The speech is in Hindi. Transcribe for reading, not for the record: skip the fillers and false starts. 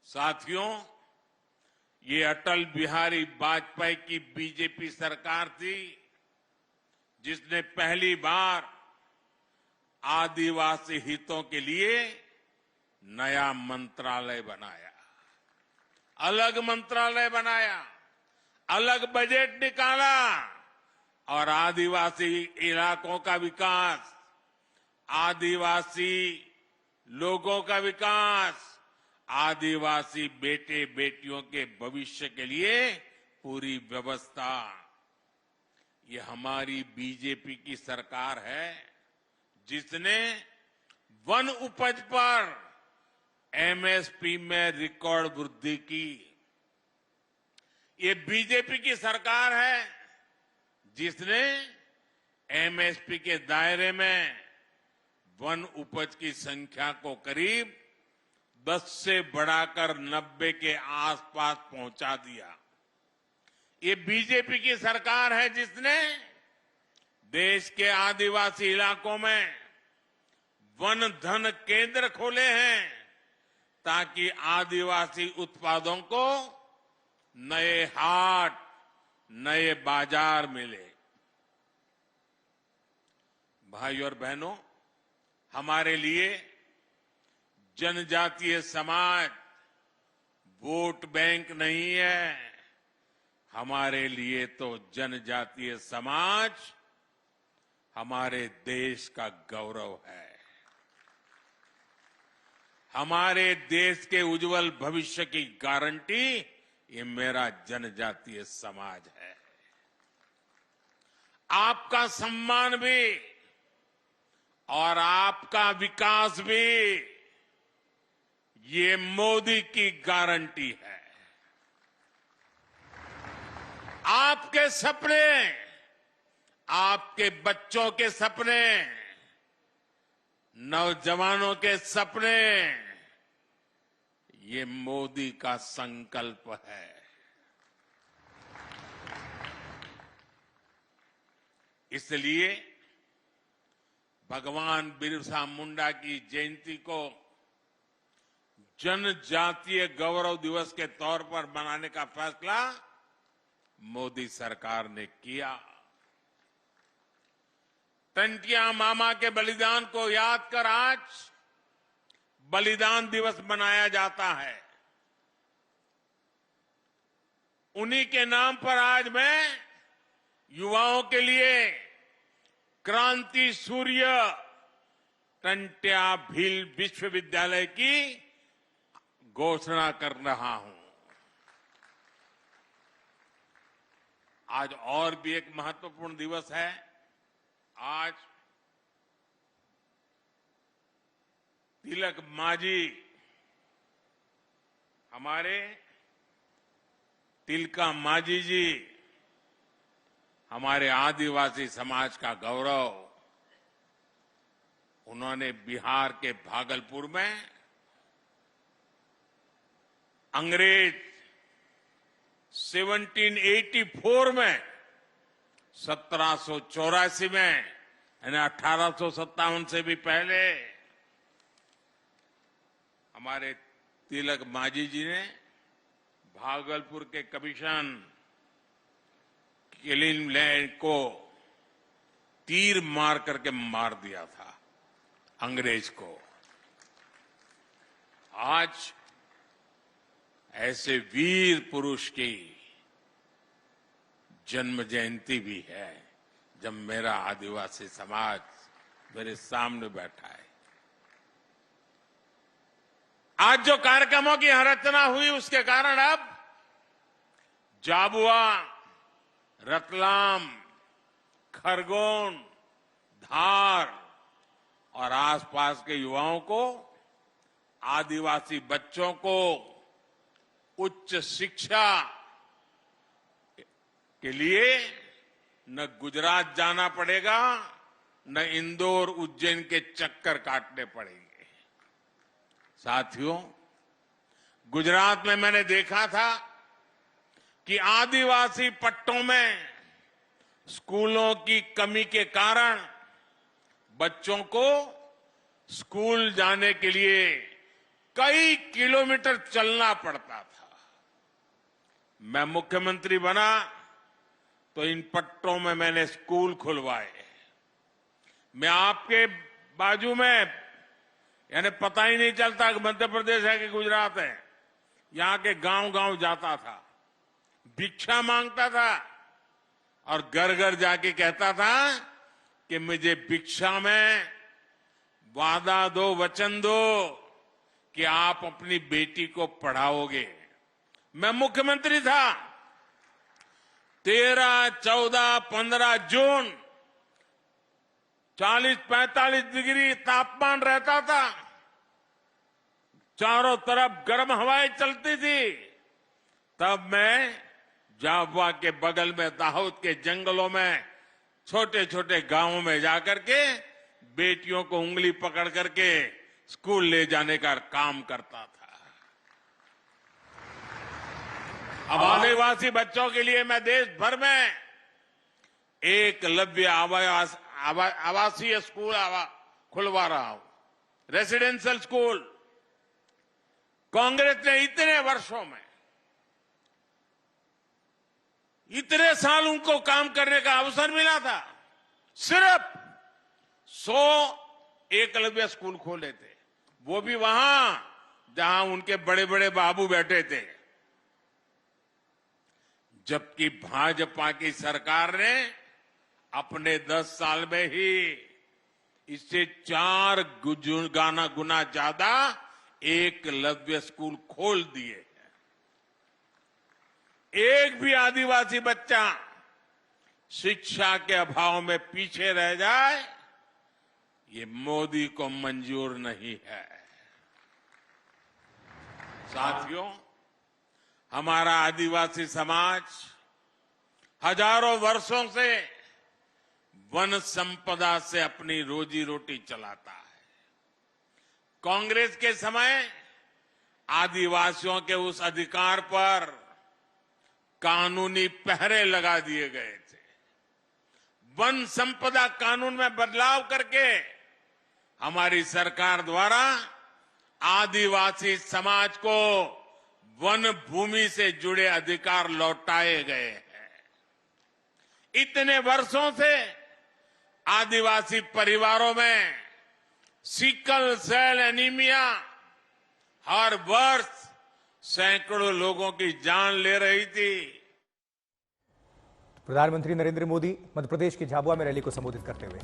साथियों, ये अटल बिहारी वाजपेयी की बीजेपी सरकार थी जिसने पहली बार आदिवासी हितों के लिए नया मंत्रालय बनाया, अलग मंत्रालय बनाया, अलग बजट निकाला और आदिवासी इलाकों का विकास, आदिवासी लोगों का विकास, आदिवासी बेटे बेटियों के भविष्य के लिए पूरी व्यवस्था। ये हमारी बीजेपी की सरकार है जिसने वन उपज पर एमएसपी में रिकॉर्ड वृद्धि की। ये बीजेपी की सरकार है जिसने एमएसपी के दायरे में वन उपज की संख्या को करीब 10 से बढ़ाकर 90 के आसपास पहुंचा दिया। ये बीजेपी की सरकार है जिसने देश के आदिवासी इलाकों में वन धन केंद्र खोले हैं ताकि आदिवासी उत्पादों को नए हाट, नए बाजार मिले। भाइयों और बहनों, हमारे लिए जनजातीय समाज वोट बैंक नहीं है, हमारे लिए तो जनजातीय समाज हमारे देश का गौरव है। हमारे देश के उज्जवल भविष्य की गारंटी ये मेरा जनजातीय समाज है। आपका सम्मान भी और आपका विकास भी ये मोदी की गारंटी है। आपके सपने, आपके बच्चों के सपने, नौजवानों के सपने, ये मोदी का संकल्प है। इसलिए भगवान बिरसा मुंडा की जयंती को जनजातीय गौरव दिवस के तौर पर मनाने का फैसला मोदी सरकार ने किया। टंटिया मामा के बलिदान को याद कर आज बलिदान दिवस मनाया जाता है। उन्हीं के नाम पर आज मैं युवाओं के लिए क्रांति सूर्य टंट्या भील विश्वविद्यालय की घोषणा कर रहा हूं। आज और भी एक महत्वपूर्ण दिवस है। आज तिलक मांझी, हमारे तिलका मांझी जी, हमारे आदिवासी समाज का गौरव, उन्होंने बिहार के भागलपुर में अंग्रेज 1784 में 1784 में यानी 1857 से भी पहले हमारे तिलक मांझी जी ने भागलपुर के कमीशन किलिनलैंड को तीर मार करके मार दिया था अंग्रेज को। आज ऐसे वीर पुरुष की जन्म जयंती भी है जब मेरा आदिवासी समाज मेरे सामने बैठा है। आज जो कार्यक्रमों की रचना हुई उसके कारण अब झाबुआ, रतलाम, खरगोन, धार और आसपास के युवाओं को, आदिवासी बच्चों को उच्च शिक्षा के लिए न गुजरात जाना पड़ेगा, न इंदौर, उज्जैन के चक्कर काटने पड़ेंगे। साथियों, गुजरात में मैंने देखा था कि आदिवासी पट्टों में स्कूलों की कमी के कारण बच्चों को स्कूल जाने के लिए कई किलोमीटर चलना पड़ता था। मैं मुख्यमंत्री बना तो इन पट्टों में मैंने स्कूल खुलवाए। मैं आपके बाजू में, यानी पता ही नहीं चलता कि मध्य प्रदेश है कि गुजरात है, यहां के गांव गांव जाता था, भिक्षा मांगता था और घर घर जाके कहता था कि मुझे भिक्षा में वादा दो, वचन दो कि आप अपनी बेटी को पढ़ाओगे। मैं मुख्यमंत्री था। 13, 14, 15 जून 40-45 डिग्री तापमान रहता था, चारों तरफ गर्म हवाएं चलती थी। तब मैं झाबुआ के बगल में दाहोद के जंगलों में छोटे छोटे गांवों में जाकर के बेटियों को उंगली पकड़ करके स्कूल ले जाने का काम करता था। अब आदिवासी बच्चों के लिए मैं देश भर में एकलव्य आवासीय स्कूल खुलवा रहा हूं, रेसिडेंशियल स्कूल। कांग्रेस ने इतने वर्षों में, इतने साल उनको काम करने का अवसर मिला था, सिर्फ 100 एकलव्य स्कूल खोले थे, वो भी वहां जहां उनके बड़े बड़े बाबू बैठे थे। जबकि भाजपा की सरकार ने अपने 10 साल में ही इससे 4 गुना ज्यादा एकलव्य स्कूल खोल दिए हैं। एक भी आदिवासी बच्चा शिक्षा के अभाव में पीछे रह जाए, ये मोदी को मंजूर नहीं है। साथियों, हमारा आदिवासी समाज हजारों वर्षों से वन संपदा से अपनी रोजी रोटी चलाता है। कांग्रेस के समय आदिवासियों के उस अधिकार पर कानूनी पहरे लगा दिए गए थे। वन संपदा कानून में बदलाव करके हमारी सरकार द्वारा आदिवासी समाज को वन भूमि से जुड़े अधिकार लौटाए गए हैं। इतने वर्षों से आदिवासी परिवारों में सिकल सेल एनीमिया हर वर्ष सैकड़ों लोगों की जान ले रही थी। प्रधानमंत्री नरेंद्र मोदी मध्य प्रदेश के झाबुआ में रैली को संबोधित करते हुए